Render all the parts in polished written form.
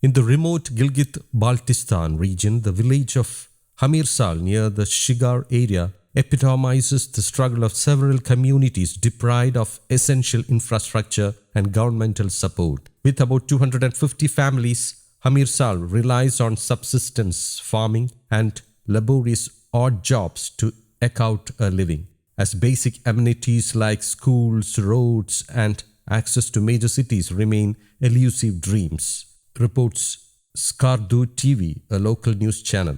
In the remote Gilgit-Baltistan region, the village of Hamirsal near the Shigar area epitomizes the struggle of several communities deprived of essential infrastructure and governmental support. With about 250 families, Hamirsal relies on subsistence farming and laborious odd jobs to eke out a living, as basic amenities like schools, roads, and access to major cities remain elusive dreams, reports Skardu TV, a local news channel.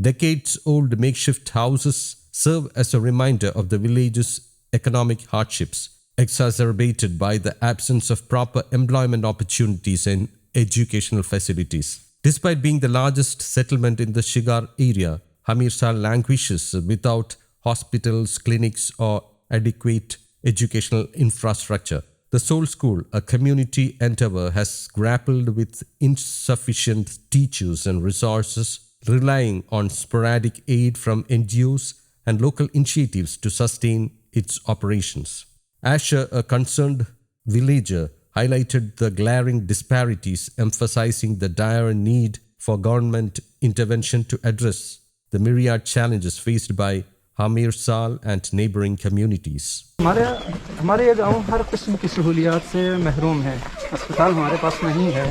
Decades-old makeshift houses serve as a reminder of the village's economic hardships, exacerbated by the absence of proper employment opportunities and educational facilities. Despite being the largest settlement in the Shigar area, Hamirsal languishes without hospitals, clinics, or adequate educational infrastructure. The Soul School, a community endeavor, has grappled with insufficient teachers and resources, relying on sporadic aid from NGOs and local initiatives to sustain its operations. Asher, a concerned villager, highlighted the glaring disparities, emphasizing the dire need for government intervention to address the myriad challenges faced by Hamirsal and neighboring communities. हमारे ये गाँव हर किस्म की सहूलियात से महरूम है। अस्पताल हमारे पास नहीं है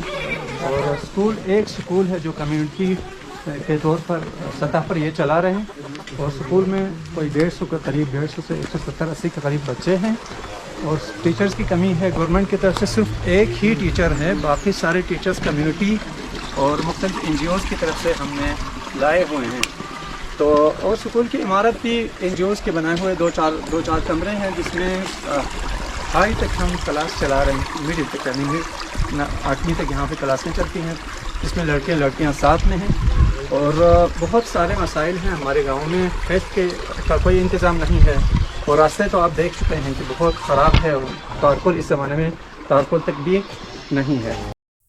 और एक स्कूल है जो कम्युनिटी के तौर पर सतह पर ये चला रहे हैं और स्कूल में कोई 150 के करीब 150 से 170-80 के करीब बच्चे हैं और टीचर्स की कमी है। गवर्नमेंट की तरफ से सिर्फ एक ही टीचर है, बाकी सारे टीचर्स कम्युनिटी और मुख्तलिफ NGOs की तरफ से हमने लाए हुए हैं। तो और स्कूल की इमारत भी NGOs के बनाए हुए दो चार कमरे हैं जिसमें हाई तक हम क्लास चला रहे हैं, मिडिल तक यानी 8वीं तक यहाँ पे क्लासें चलती हैं जिसमें लड़के लड़कियाँ साथ में हैं और बहुत सारे मसाइल हैं हमारे गांव में। हेल्थ का कोई इंतज़ाम नहीं है और रास्ते तो आप देख चुके हैं कि बहुत ख़राब है और तारकुल इस ज़माने में तारकुल तक भी नहीं है।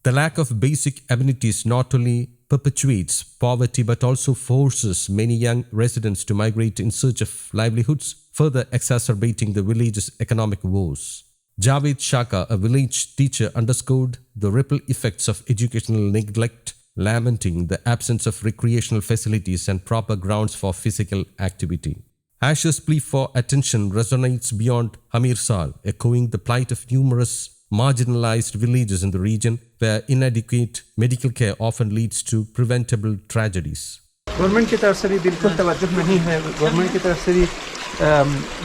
The lack of basic amenities not only perpetuates poverty but also forces many young residents to migrate in search of livelihoods, further exacerbating the village's economic woes. Javed Shaka, a village teacher, underscored the ripple effects of educational neglect, lamenting the absence of recreational facilities and proper grounds for physical activity. Asher's plea for attention resonates beyond Hamirsal, echoing the plight of numerous marginalized villages in the region where inadequate medical care often leads to preventable tragedies. Government की तरफ से भी बिल्कुल तवज्जो नहीं है। Government की तरफ से भी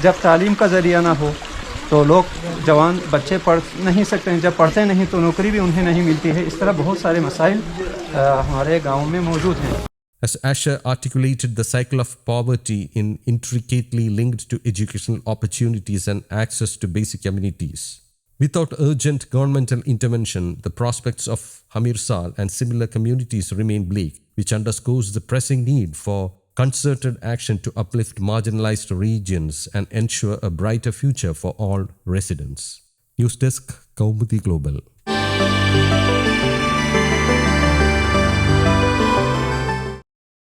जब तालीम का ज़रिया ना हो तो लोग जवान बच्चे पढ़ नहीं सकते हैं, जब पढ़ते नहीं तो नौकरी भी उन्हें नहीं मिलती है। इस तरह बहुत सारे मसाइल हमारे गाँव में मौजूद हैं। As Asher articulated the cycle of poverty in intricately linked to educational opportunities and access to basic amenities. Without urgent governmental intervention, the prospects of Hamirsal and similar communities remain bleak, which underscores the pressing need for concerted action to uplift marginalized regions and ensure a brighter future for all residents. News Desk, Kaumudy Global.